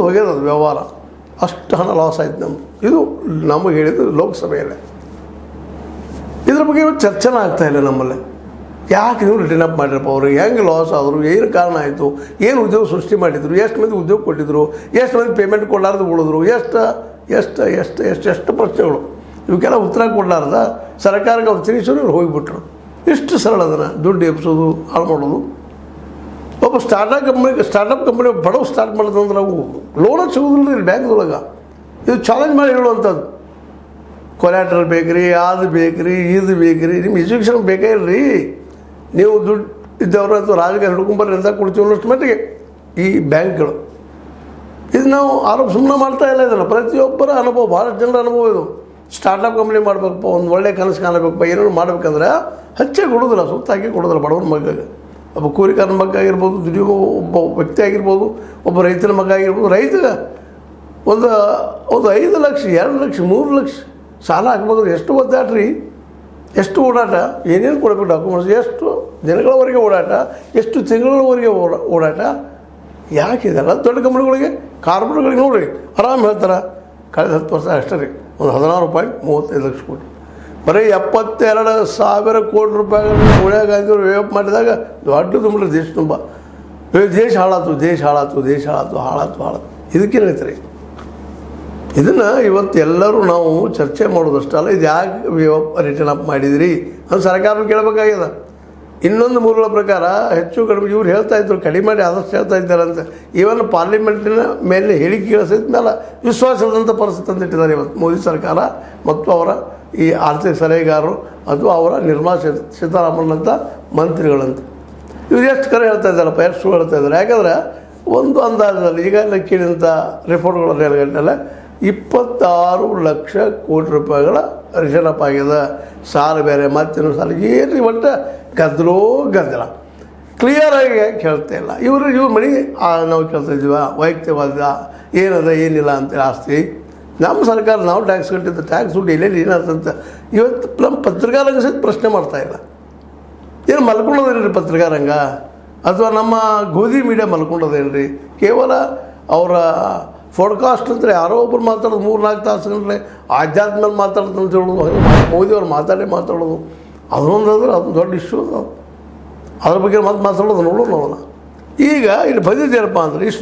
ಹೋಗ್ಯದ ಅದು ವ್ಯವಹಾರ, ಅಷ್ಟು ಹಣ ಲಾಸ್ ಆಯ್ತು ನಮ್ದು. ಇದು ನಮಗೆ ಹೇಳಿದ್ದು ಲೋಕಸಭೆಯಲ್ಲೇ. ಇದ್ರ ಬಗ್ಗೆ ಇವತ್ತು ಚರ್ಚೆನ ಆಗ್ತಾಯಿಲ್ಲ ನಮ್ಮಲ್ಲಿ. ಯಾಕೆ ನೀವು ರಿಟರ್ನ್ ಅಪ್ ಮಾಡಿರಪ್ಪ ಅವರು, ಹೆಂಗೆ ಲಾಸ್ ಆದರು, ಏನು ಕಾರಣ ಆಯಿತು, ಏನು ಉದ್ಯೋಗ ಸೃಷ್ಟಿ ಮಾಡಿದರು, ಎಷ್ಟು ಮಂದಿ ಉದ್ಯೋಗ ಕೊಟ್ಟಿದ್ರು, ಎಷ್ಟು ಮಂದಿ ಪೇಮೆಂಟ್ ಕೊಡಲಾರ್ದು ಉಳಿದ್ರು, ಎಷ್ಟು ಪ್ರಶ್ನೆಗಳು. ಇವಕ್ಕೆಲ್ಲ ಉತ್ತರ ಕೊಡಲಾರ್ದ ಸರ್ಕಾರಕ್ಕೆ ಅವ್ರು ತಿನಿಸೋರು ಇವ್ರು ಹೋಗಿಬಿಟ್ರು. ಇಷ್ಟು ಸರಳ ಅದನ್ನು ದುಡ್ಡು ಎಬ್ಸೋದು, ಹಾಳು ಮಾಡೋದು. ಒಬ್ಬ ಸ್ಟಾರ್ಟಪ್ ಕಂಪ್ನಿ ಬಡವು ಸ್ಟಾರ್ಟ್ ಮಾಡೋದಂದ್ರೆ ಅವು ಲೋನ ಸಿಗೋದಿಲ್ಲ ಇಲ್ಲಿ ಬ್ಯಾಂಕ್ದೊಳಗೆ. ಇದು ಚಾಲೆಂಜ್ ಮಾಡಿ ಹೇಳುವಂಥದ್ದು. ಕೊಲ್ಯಾಟ್ರಲ್ ಬೇಕ್ರಿ, ಅದು ಬೇಕ್ರಿ, ಇದು ಬೇಕ್ರಿ, ನಿಮ್ಮ ಎಜುಕೇಷನ್ ಬೇಕೇ ಇಲ್ಲರಿ. ನೀವು ದುಡ್ಡು ಇದ್ದವರು ಅಥವಾ ರಾಜಕೀಯ ಹಿಡ್ಕೊಂಬರ್ರಿ ಅಂತ ಕೊಡ್ತೀವಿ ಅನ್ನೋಷ್ಟು ಮಟ್ಟಿಗೆ ಈ ಬ್ಯಾಂಕ್ಗಳು. ಇದು ನಾವು ಆರೋಪ ಸುಮ್ಮನೆ ಮಾಡ್ತಾ ಇಲ್ಲ. ಇದನ್ನು ಪ್ರತಿಯೊಬ್ಬರ ಅನುಭವ, ಭಾಳಷ್ಟು ಜನರ ಅನುಭವ ಇದು. ಸ್ಟಾರ್ಟಪ್ ಕಂಪ್ನಿ ಮಾಡಬೇಕಪ್ಪ, ಒಂದು ಒಳ್ಳೆ ಕನಸು ಕಾಣಬೇಕಪ್ಪ, ಏನೇನು ಮಾಡಬೇಕಂದ್ರೆ ಹಚ್ಚೆ ಕೊಡೋದಿಲ್ಲ, ಸುತ್ತಾಕಿ ಕೊಡೋದಿಲ್ಲ ಬಡವನ ಮಗಗೆ. ಒಬ್ಬ ಕೂಲಿಕಾರನ ಮಗ ಆಗಿರ್ಬೋದು, ದುಡಿಯೋ ಒಬ್ಬ ವ್ಯಕ್ತಿ ಆಗಿರ್ಬೋದು, ಒಬ್ಬ ರೈತನ ಮಗ ಆಗಿರ್ಬೋದು. ರೈತ ಒಂದು 5 ಲಕ್ಷ, 2 ಲಕ್ಷ, 3 ಲಕ್ಷ ಸಾಲ ಹಾಕ್ಬೇಕು. ಎಷ್ಟು ಒದ್ದಾಡ್ರಿ, ಎಷ್ಟು ಓಡಾಟ, ಏನೇನು ಕೊಡಬೇಕು ಡಾಕ್ಯುಮೆಂಟ್ಸ್, ಎಷ್ಟು ದಿನಗಳವರೆಗೆ ಓಡಾಟ, ಎಷ್ಟು ತಿಂಗಳವರೆಗೆ ಓಡಾಟ. ಯಾಕಿದೆಲ್ಲ ದೊಡ್ಡ ಕಂಪ್ನಿಗಳಿಗೆ, ಕಾರ್ಪೊರೇಟ್ಗಳಿಗೆ ನೋಡಿರಿ ಆರಾಮ್ ಹೇಳ್ತಾರೆ. ಕಳೆದ 10 ವರ್ಷ ಅಷ್ಟೇ ರೀ, ಒಂದು 16.35 ಲಕ್ಷ ಕೋಟಿ, ಬರೀ 72,000 ಕೋಟಿ ರೂಪಾಯಿಗಳು ಸೋನಿಯಾ ಗಾಂಧಿಯವರು ವೇಪ್ ಮಾಡಿದಾಗ ದೊಡ್ಡ ತುಂಬಿಡ್ರಿ ದೇಶ ತುಂಬ. ದೇಶ ಹಾಳಾತು. ಇದಕ್ಕೇನು ಹೇಳ್ತಾರೆ? ಇದನ್ನು ಇವತ್ತು ಎಲ್ಲರೂ ನಾವು ಚರ್ಚೆ ಮಾಡೋದಷ್ಟಲ್ಲ, ಇದು ಯಾಕೆ ರಿಟರ್ನ್ ಅಪ್ ಮಾಡಿದಿರಿ ಅಂತ ಸರ್ಕಾರ ಕೇಳಬೇಕಾಗ್ಯದ. ಇನ್ನೊಂದು ಮೂಲಗಳ ಪ್ರಕಾರ ಹೆಚ್ಚು ಕಡಿಮೆ ಇವ್ರು ಹೇಳ್ತಾಯಿದ್ರು, ಕಡಿಮೆ ಮಾಡಿ ಆದಷ್ಟು ಹೇಳ್ತಾ ಇದ್ದಾರೆ ಅಂತ. ಈವನ್ ಪಾರ್ಲಿಮೆಂಟಿನ ಮೇಲೆ ಹೇಳಿಕೆ ಸಹಿತ ಮೇಲೆ ವಿಶ್ವಾಸ ಇಲ್ಲದಂಥ ಪರಿಸ್ಥಿತಿ ತಂದಿಟ್ಟಿದ್ದಾರೆ ಇವತ್ತು ಮೋದಿ ಸರ್ಕಾರ ಮತ್ತು ಅವರ ಈ ಆರ್ಥಿಕ ಸಲಹೆಗಾರರು ಅಥವಾ ಅವರ ನಿರ್ಮಲಾ ಸೀತಾರಾಮನ್ ಅಂತ ಮಂತ್ರಿಗಳಂತ. ಇವ್ರು ಎಷ್ಟು ಕರೆ ಹೇಳ್ತಾ ಇದ್ದಾರಪ್ಪ, ಎಷ್ಟು ಸುಳ್ಳು ಹೇಳ್ತಾ ಇದ್ದಾರೆ. ಯಾಕಂದರೆ ಒಂದು ಅಂದಾಜಲ್ಲಿ ಈಗಾಗಲೇ ಕೇಳಿದಂಥ ರಿಪೋರ್ಟ್ಗಳ ನೆಲೆಗಟ್ಟಲೆ 26 ಲಕ್ಷ ಕೋಟಿ ರೂಪಾಯಿಗಳ ರಿಟರ್ನ್ ಅಪ್ ಆಗಿದೆ. ಸಾಲ ಬೇರೆ, ಮತ್ತೇನು ಸಾಲ, ಏನು ಒಟ್ಟು ಗದ್ದಲ ಕ್ಲಿಯರಾಗಿ ಕೇಳ್ತಾ ಇಲ್ಲ. ಇವ್ರ ಮನೆ ನಾವು ಕೇಳ್ತಾ ಇದ್ದೀವ, ವೈಯಕ್ತಿಕವಾದ ಏನದ ಏನಿಲ್ಲ ಅಂತೇಳಿ ಆಸ್ತಿ. ನಮ್ಮ ಸರ್ಕಾರ ನಾವು ಟ್ಯಾಕ್ಸ್ ಕಟ್ಟಿದ್ದ ಟ್ಯಾಕ್ಸ್ ದುಡ್ಡು ಎಲ್ಲೆಲ್ಲಿ ಏನಾಗ್ತಂತ ಇವತ್ತು ನಮ್ಮ ಪತ್ರಿಕಾರಂಗ ಸಹಿತ ಪ್ರಶ್ನೆ ಮಾಡ್ತಾಯಿಲ್ಲ. ಏನು ಮಲ್ಕೊಳ್ಳೋದೇನ್ರಿ ಪತ್ರಿಕಾರಂಗ, ಅಥವಾ ನಮ್ಮ ಗೋಧಿ ಮೀಡಿಯಾ ಮಲ್ಕೊಳ್ಳೋದೇನ್ರಿ? ಕೇವಲ ಅವರ ಫೋಡ್ಕಾಸ್ಟ್ ಅಂದರೆ ಯಾರೋ ಒಬ್ಬರು ಮಾತಾಡೋದು 3-4 ತಾಸು ಗಂಟೆ ಆಧ್ಯಾತ್ಮ ಮೇಲೆ ಮಾತಾಡೋದು ಅಂತ ಹೇಳೋದು, ಮೋದಿಯವ್ರು ಮಾತಾಡೋದು. ಅದೊಂದಾದ್ರೆ ಅದೊಂದು ದೊಡ್ಡ ಇಶ್ಯೂ ಅದು. ಅದ್ರ ಬಗ್ಗೆ ಮಾತಾಡೋದು ನೋಡೋಣ. ಈಗ ಇಲ್ಲಿ ಬಂದಿದ್ದೇನಪ್ಪ ಅಂದರೆ ಇಷ್ಟು